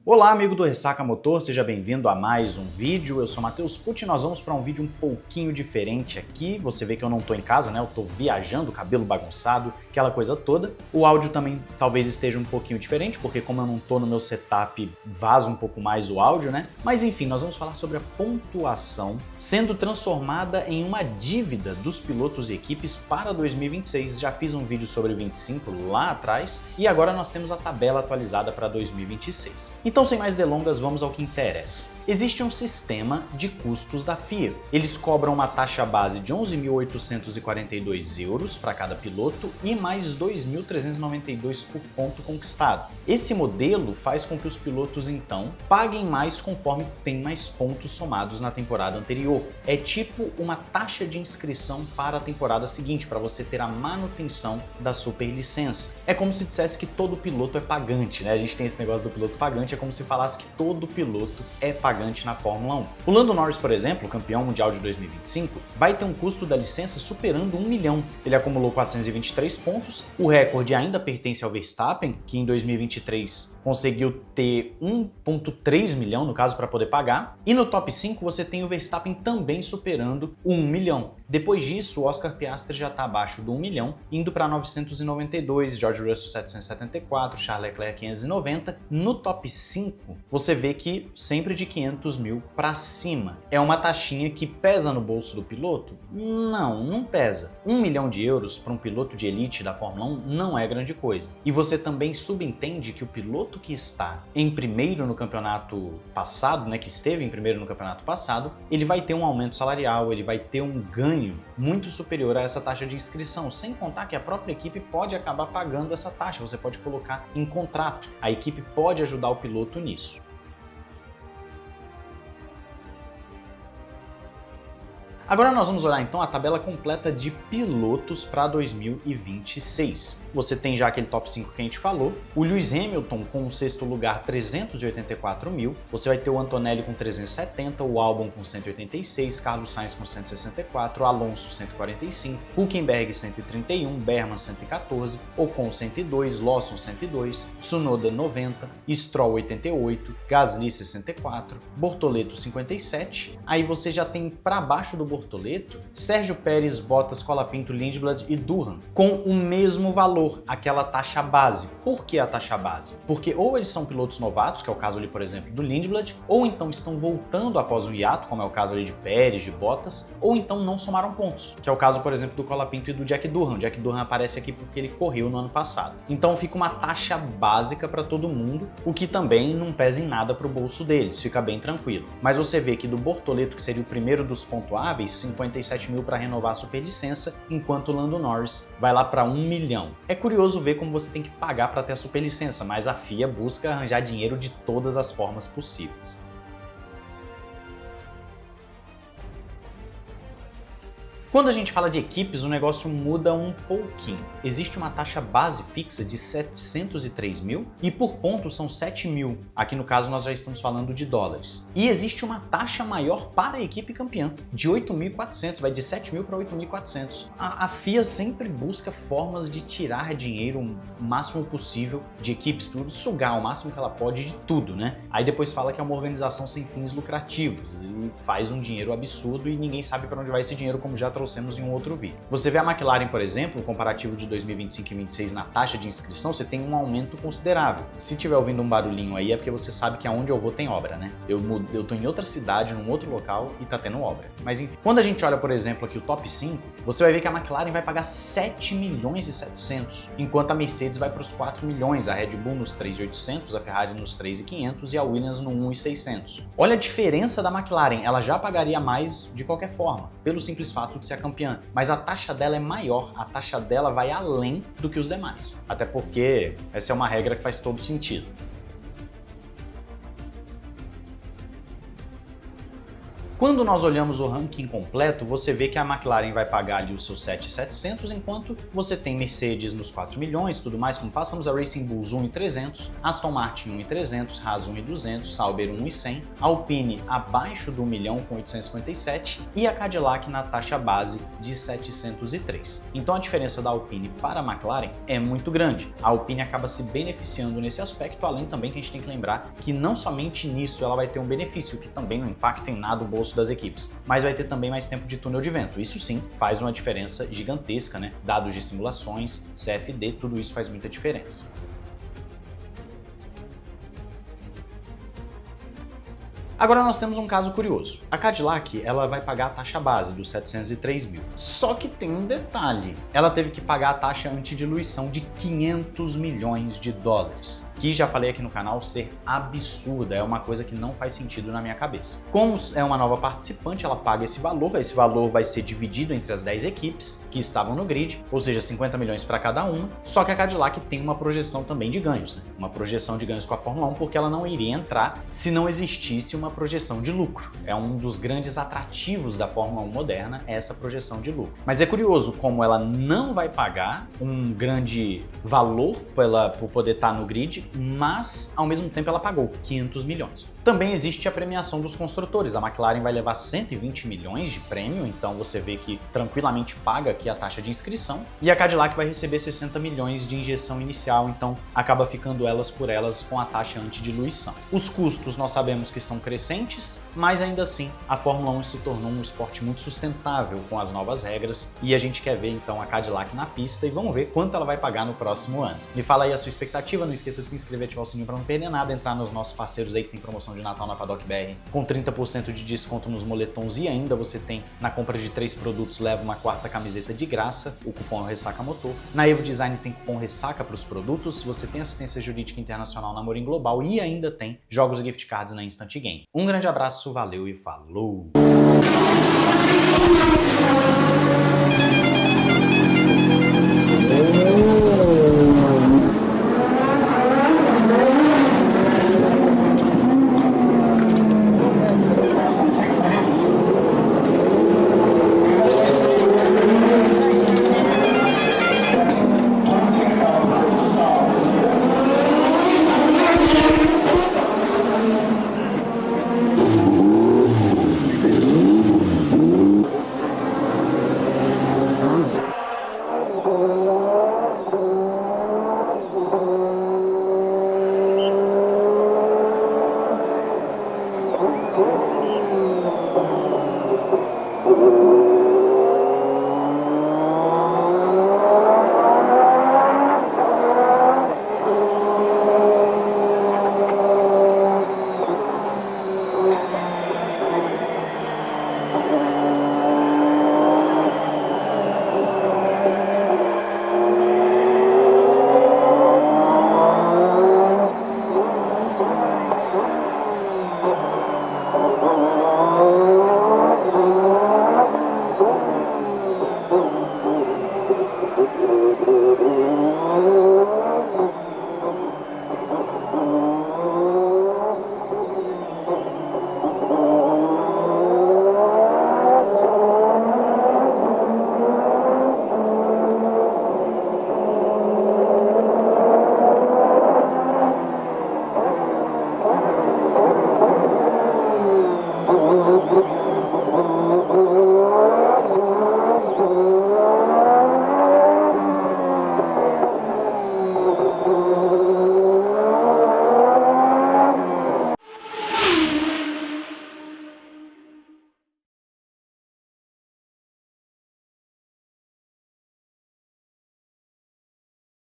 Olá, amigo do Ressaca Motor, seja bem-vindo a mais um vídeo. Eu sou Matheus Pucci e nós vamos para um vídeo um pouquinho diferente aqui. Você vê que eu não tô em casa, né? Eu tô viajando, cabelo bagunçado, aquela coisa toda. O áudio também talvez esteja um pouquinho diferente, porque como eu não tô no meu setup, vaza um pouco mais o áudio, né? Mas enfim, nós vamos falar sobre a pontuação sendo transformada em uma dívida dos pilotos e equipes para 2026. Já fiz um vídeo sobre 25 lá atrás e agora nós temos a tabela atualizada para 2026. Então, sem mais delongas, vamos ao que interessa. Existe um sistema de custos da FIA. Eles cobram uma taxa base de 11.842 euros para cada piloto e mais 2.392 por ponto conquistado. Esse modelo faz com que os pilotos, então, paguem mais conforme tem mais pontos somados na temporada anterior. É tipo uma taxa de inscrição para a temporada seguinte, para você ter a manutenção da superlicença. É como se dissesse que todo piloto é pagante, né? A gente tem esse negócio do piloto pagante, é como se falasse que todo piloto é pagante na Fórmula 1. O Lando Norris, por exemplo, campeão mundial de 2025, vai ter um custo da licença superando 1 milhão. Ele acumulou 423 pontos, o recorde ainda pertence ao Verstappen, que em 2023 conseguiu ter 1,3 milhão, no caso, para poder pagar, e no top 5 você tem o Verstappen também superando o 1 milhão. Depois disso, o Oscar Piastri já está abaixo do 1 milhão, indo para 992, George Russell 774, Charles Leclerc 590. No top 5, você vê que sempre de 500 mil para cima. É uma taxinha que pesa no bolso do piloto? Não pesa. 1 milhão de euros para um piloto de elite da Fórmula 1 não é grande coisa. E você também subentende que o piloto que está em primeiro no campeonato passado, né, que esteve em primeiro no campeonato passado, ele vai ter um aumento salarial, ele vai ter um ganho muito superior a essa taxa de inscrição, sem contar que a própria equipe pode acabar pagando essa taxa, você pode colocar em contrato, a equipe pode ajudar o piloto nisso. Agora nós vamos olhar então a tabela completa de pilotos para 2026. Você tem já aquele top 5 que a gente falou, o Lewis Hamilton com o sexto lugar 384 mil, você vai ter o Antonelli com 370, o Albon com 186, Carlos Sainz com 164, Alonso 145, Hülkenberg 131, Berman 114, Ocon 102, Lawson 102, Tsunoda 90, Stroll 88, Gasly 64, Bortoleto 57, aí você já tem para baixo do Bortoleto, Sérgio Pérez, Bottas, Colapinto, Lindblad e Durham, com o mesmo valor, aquela taxa base. Por que a taxa base? Porque ou eles são pilotos novatos, que é o caso ali, por exemplo, do Lindblad, ou então estão voltando após um hiato, como é o caso ali de Pérez, de Bottas, ou então não somaram pontos, que é o caso, por exemplo, do Colapinto e do Jack Durham. Jack Durham aparece aqui porque ele correu no ano passado. Então fica uma taxa básica para todo mundo, o que também não pesa em nada para o bolso deles, fica bem tranquilo. Mas você vê que do Bortoleto, que seria o primeiro dos pontuáveis, 57 mil para renovar a superlicença, enquanto o Lando Norris vai lá para 1 milhão. É curioso ver como você tem que pagar para ter a superlicença, mas a FIA busca arranjar dinheiro de todas as formas possíveis. Quando a gente fala de equipes, o negócio muda um pouquinho. Existe uma taxa base fixa de 703 mil e por ponto são 7 mil. Aqui no caso nós já estamos falando de dólares. E existe uma taxa maior para a equipe campeã, de 8.400, vai de 7 mil para 8.400. A FIA sempre busca formas de tirar dinheiro o máximo possível de equipes, para sugar o máximo que ela pode de tudo, né? Aí depois fala que é uma organização sem fins lucrativos e faz um dinheiro absurdo e ninguém sabe para onde vai esse dinheiro, como já trouxemos em um outro vídeo. Você vê a McLaren, por exemplo, o comparativo de 2025 e 2026 na taxa de inscrição, você tem um aumento considerável. Se tiver ouvindo um barulhinho aí é porque você sabe que aonde eu vou tem obra, né? Eu tô em outra cidade, num outro local e tá tendo obra. Mas enfim, quando a gente olha, por exemplo, aqui o top 5, você vai ver que a McLaren vai pagar 7 milhões e 700, enquanto a Mercedes vai para os 4 milhões, a Red Bull nos 3.800, a Ferrari nos 3.500 e a Williams no 1.600. Olha a diferença da McLaren, ela já pagaria mais de qualquer forma, pelo simples fato de ser a campeã, mas a taxa dela é maior, a taxa dela vai além do que os demais, até porque essa é uma regra que faz todo sentido. Quando nós olhamos o ranking completo, você vê que a McLaren vai pagar ali os seus 7.700, enquanto você tem Mercedes nos 4 milhões, tudo mais, como passamos a Racing Bulls 1.300, Aston Martin 1.300, Haas 1.200, Sauber 1.100, Alpine abaixo do 1 milhão com 857 e a Cadillac na taxa base de 703. Então a diferença da Alpine para a McLaren é muito grande. A Alpine acaba se beneficiando nesse aspecto, além também que a gente tem que lembrar que não somente nisso ela vai ter um benefício, que também não impacta em nada o bolso das equipes, mas vai ter também mais tempo de túnel de vento. Isso sim faz uma diferença gigantesca, né? Dados de simulações, CFD, tudo isso faz muita diferença. Agora nós temos um caso curioso. A Cadillac, ela vai pagar a taxa base dos 703 mil. Só que tem um detalhe. Ela teve que pagar a taxa antidiluição de 500 milhões de dólares, que já falei aqui no canal ser absurda, é uma coisa que não faz sentido na minha cabeça. Como é uma nova participante, ela paga esse valor vai ser dividido entre as 10 equipes que estavam no grid, ou seja, 50 milhões para cada uma, só que a Cadillac tem uma projeção também de ganhos, né? Uma projeção de ganhos com a Fórmula 1, porque ela não iria entrar se não existisse uma projeção de lucro. É um dos grandes atrativos da Fórmula 1 moderna, essa projeção de lucro. Mas é curioso como ela não vai pagar um grande valor por poder estar no grid, mas ao mesmo tempo ela pagou 500 milhões. Também existe a premiação dos construtores. A McLaren vai levar 120 milhões de prêmio, então você vê que tranquilamente paga aqui a taxa de inscrição. E a Cadillac vai receber 60 milhões de injeção inicial, então acaba ficando elas por elas com a taxa antidiluição. Os custos nós sabemos que são crescentes, mas ainda assim a Fórmula 1 se tornou um esporte muito sustentável com as novas regras e a gente quer ver então a Cadillac na pista e vamos ver quanto ela vai pagar no próximo ano. Me fala aí a sua expectativa, não esqueça de se inscrever e ativar o sininho para não perder nada, entrar nos nossos parceiros aí que tem promoção de Natal na Paddock BR com 30% de desconto nos moletons e ainda você tem na compra de 3 produtos leva uma 4ª camiseta de graça, o cupom é o Ressaca Motor. Na Evo Design tem cupom Ressaca para os produtos, você tem assistência jurídica internacional na Amorim Global e ainda tem jogos e gift cards na Instant Game. Um grande abraço, valeu e falou!